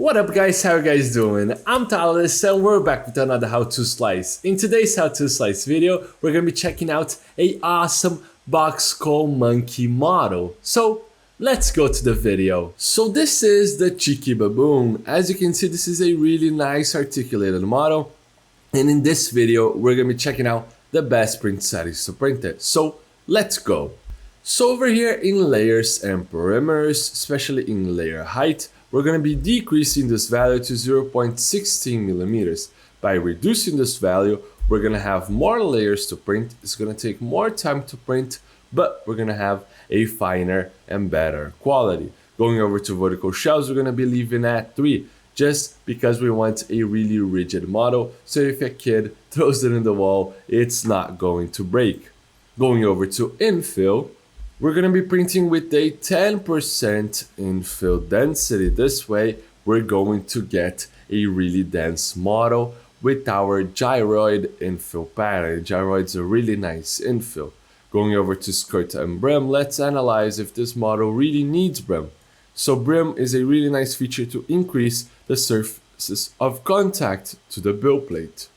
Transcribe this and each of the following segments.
What up guys, how you guys doing? I'm Talis and we're back with another how to slice. In today's how to slice video, we're gonna be checking out a awesome box skull monkey model. So let's go to the video. So this is the cheeky baboon. As you can see, this is a really nice articulated model. And in this video, we're gonna be checking out the best print settings to print it. So let's go. So over here in layers and perimeters, especially in layer height, we're going to be decreasing this value to 0.16 millimeters. By reducing this value, we're going to have more layers to print. It's going to take more time to print, but we're going to have a finer and better quality. Going over to vertical shelves, we're going to be leaving at 3, just because we want a really rigid model. So if a kid throws it in the wall, it's not going to break. Going over to infill, we're going to be printing with a 10% infill density. This way, we're going to get a really dense model with our gyroid infill pattern. Gyroid's a really nice infill. Going over to skirt and brim, let's analyze if this model really needs brim. So brim is a really nice feature to increase the surfaces of contact to the build plate.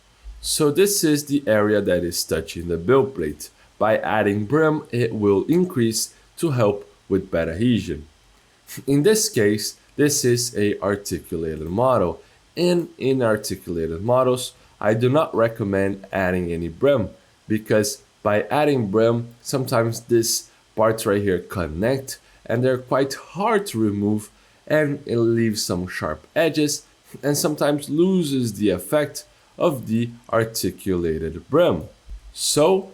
So this is the area that is touching the build plate. By adding brim, it will increase to help with bed adhesion. In this case, this is a articulated model. And in articulated models, I do not recommend adding any brim, because by adding brim, sometimes these parts right here connect and they're quite hard to remove, and it leaves some sharp edges and sometimes loses the effect of the articulated brim. So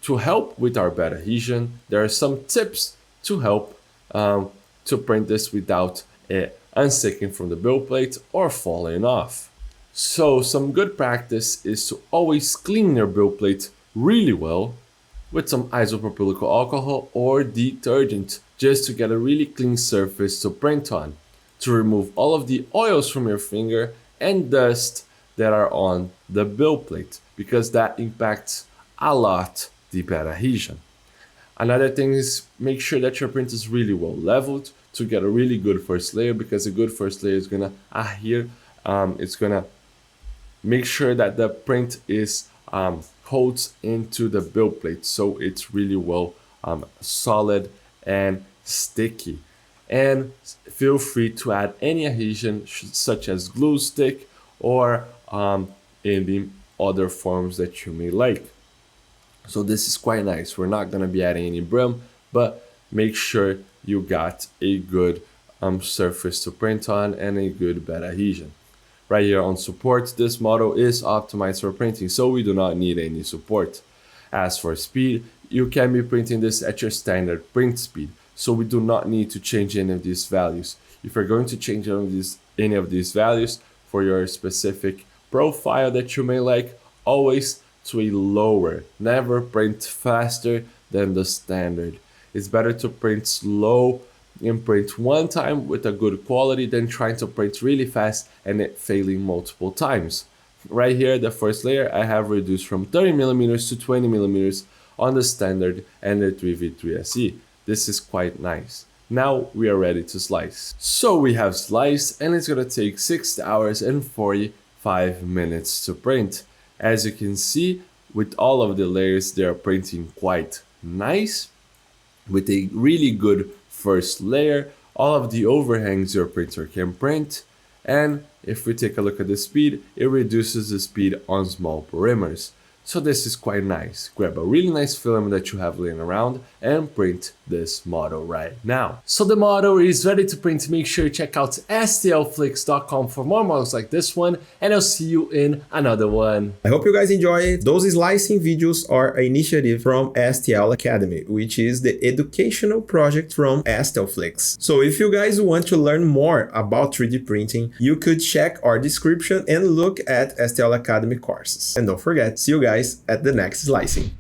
to help with our bed adhesion, there are some tips to help to print this without it unsticking from the build plate or falling off. So some good practice is to always clean your build plate really well with some isopropylic alcohol or detergent, just to get a really clean surface to print on, to remove all of the oils from your finger and dust that are on the build plate, because that impacts a lot the bed adhesion. Another thing is make sure that your print is really well leveled to get a really good first layer, because a good first layer is gonna adhere. It's gonna make sure that the print is holds into the build plate, so it's really well solid and sticky. And feel free to add any adhesion such as glue stick or any other forms that you may like. So this is quite nice. We're not going to be adding any brim, but make sure you got a good surface to print on and a good bed adhesion. Right here on support, this model is optimized for printing, so we do not need any support. As for speed, you can be printing this at your standard print speed, so we do not need to change any of these values. If you're going to change any of these values for your specific profile that you may like, always to a lower. Never print faster than the standard. It's better to print slow and print one time with a good quality than trying to print really fast and it failing multiple times. Right here, the first layer I have reduced from 30 millimeters to 20 millimeters on the standard and the 3v3 SE. This is quite nice. Now we are ready to slice. So we have sliced, and it's gonna take 6 hours and 45 minutes to print. As you can see, with all of the layers, they are printing quite nice, with a really good first layer. All of the overhangs your printer can print, and if we take a look at the speed, it reduces the speed on small perimeters. So this is quite nice. Grab a really nice film that you have laying around and print this model right now. So the model is ready to print. Make sure you check out stlflix.com for more models like this one, and I'll see you in another one. I hope you guys enjoy it. Those slicing videos are an initiative from STL Academy, which is the educational project from STLFlix. So if you guys want to learn more about 3D printing, you could check our description and look at STL Academy courses. And don't forget, see you guys at the next slicing.